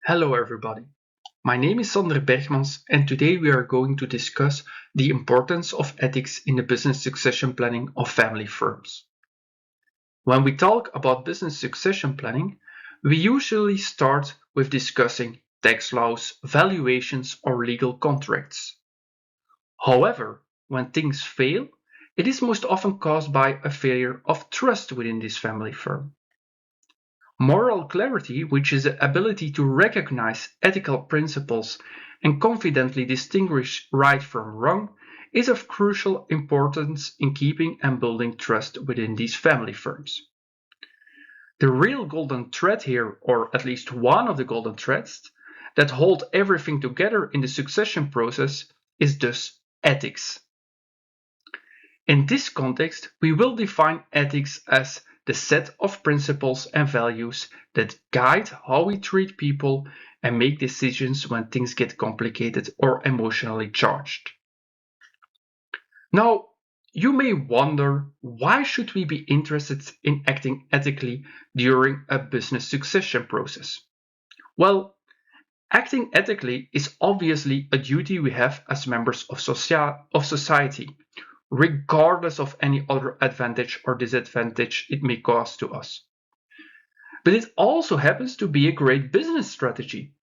Hello everybody, my name is Berghmans and today we are going to discuss the importance of ethics in the business succession planning of family firms. When we talk about business succession planning, we usually start with discussing tax laws, valuations or legal contracts. However, when things fail, it is most often caused by a failure of trust within this family firm. Moral clarity, which is the ability to recognize ethical principles and confidently distinguish right from wrong, is of crucial importance in keeping and building trust within these family firms. The real golden thread here, or at least one of the golden threads, that hold everything together in the succession process is thus ethics. In this context, we will define ethics as the set of principles and values that guide how we treat people and make decisions when things get complicated or emotionally charged. Now, you may wonder, why should we be interested in acting ethically during a business succession process? Well, acting ethically is obviously a duty we have as members of society, regardless of any other advantage or disadvantage it may cause to us. But it also happens to be a great business strategy.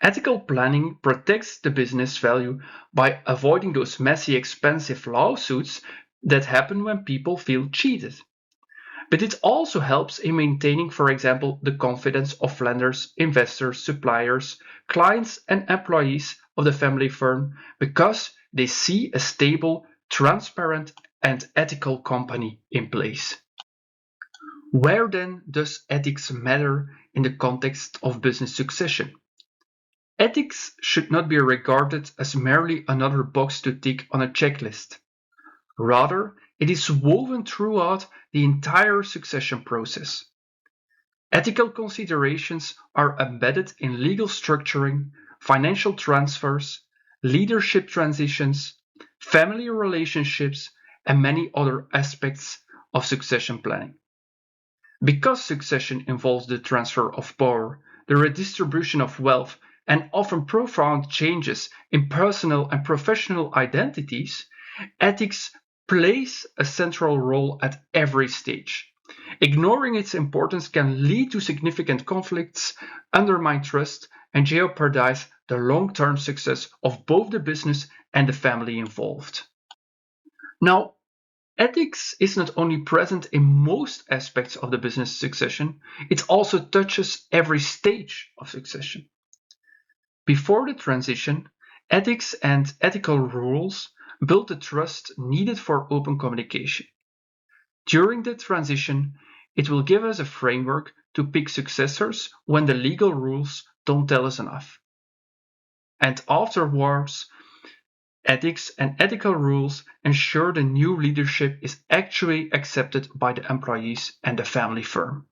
Ethical planning protects the business value by avoiding those messy, expensive lawsuits that happen when people feel cheated. But it also helps in maintaining, for example, the confidence of lenders, investors, suppliers, clients, and employees of the family firm because they see a stable, transparent, and ethical company in place. Where then does ethics matter in the context of business succession? Ethics should not be regarded as merely another box to tick on a checklist. Rather, it is woven throughout the entire succession process. Ethical considerations are embedded in legal structuring, financial transfers, leadership transitions, family relationships, and many other aspects of succession planning. Because succession involves the transfer of power, the redistribution of wealth, and often profound changes in personal and professional identities, ethics plays a central role at every stage. Ignoring its importance can lead to significant conflicts, undermine trust, and jeopardize the long-term success of both the business and the family involved. Now, ethics is not only present in most aspects of the business succession, it also touches every stage of succession. Before the transition, ethics and ethical rules build the trust needed for open communication. During the transition, it will give us a framework to pick successors when the legal rules don't tell us enough. And afterwards, ethics and ethical rules ensure the new leadership is actually accepted by the employees and the family firm.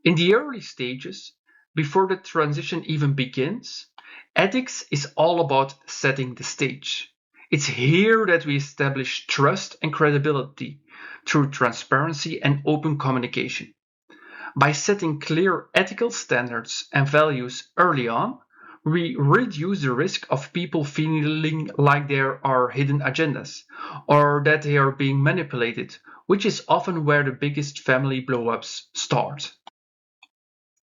In the early stages, before the transition even begins, ethics is all about setting the stage. It's here that we establish trust and credibility through transparency and open communication. By setting clear ethical standards and values early on, we reduce the risk of people feeling like there are hidden agendas or that they are being manipulated, which is often where the biggest family blow-ups start.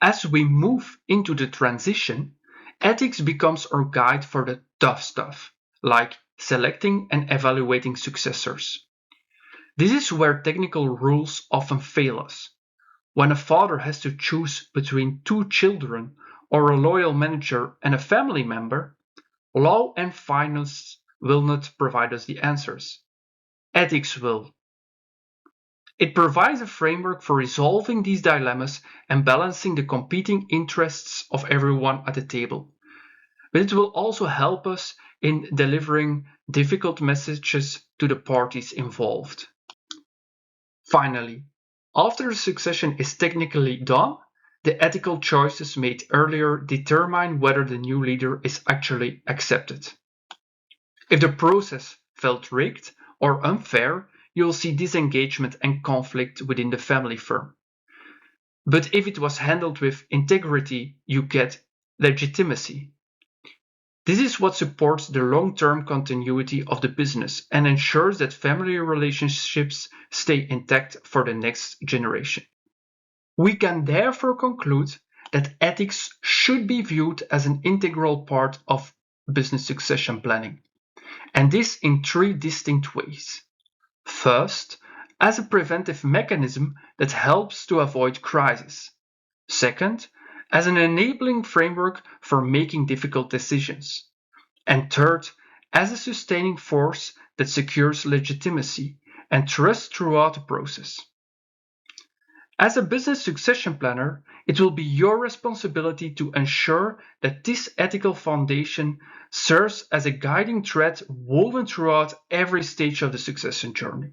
As we move into the transition, ethics becomes our guide for the tough stuff, like selecting and evaluating successors. This is where technical rules often fail us. When a father has to choose between two children or a loyal manager and a family member, law and finance will not provide us the answers. Ethics will. It provides a framework for resolving these dilemmas and balancing the competing interests of everyone at the table. But it will also help us in delivering difficult messages to the parties involved. Finally, after the succession is technically done, the ethical choices made earlier determine whether the new leader is actually accepted. If the process felt rigged or unfair, you'll see disengagement and conflict within the family firm. But if it was handled with integrity, you get legitimacy. This is what supports the long-term continuity of the business and ensures that family relationships stay intact for the next generation. We can therefore conclude that ethics should be viewed as an integral part of business succession planning, and this in three distinct ways. First, as a preventive mechanism that helps to avoid crisis. Second, as an enabling framework for making difficult decisions. And third, as a sustaining force that secures legitimacy and trust throughout the process. As a business succession planner, it will be your responsibility to ensure that this ethical foundation serves as a guiding thread woven throughout every stage of the succession journey.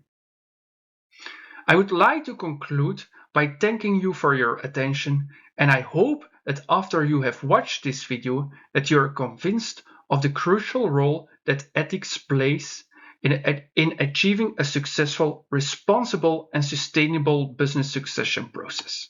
I would like to conclude by thanking you for your attention, and I hope that after you have watched this video that you are convinced of the crucial role that ethics plays in achieving a successful, responsible, and sustainable business succession process.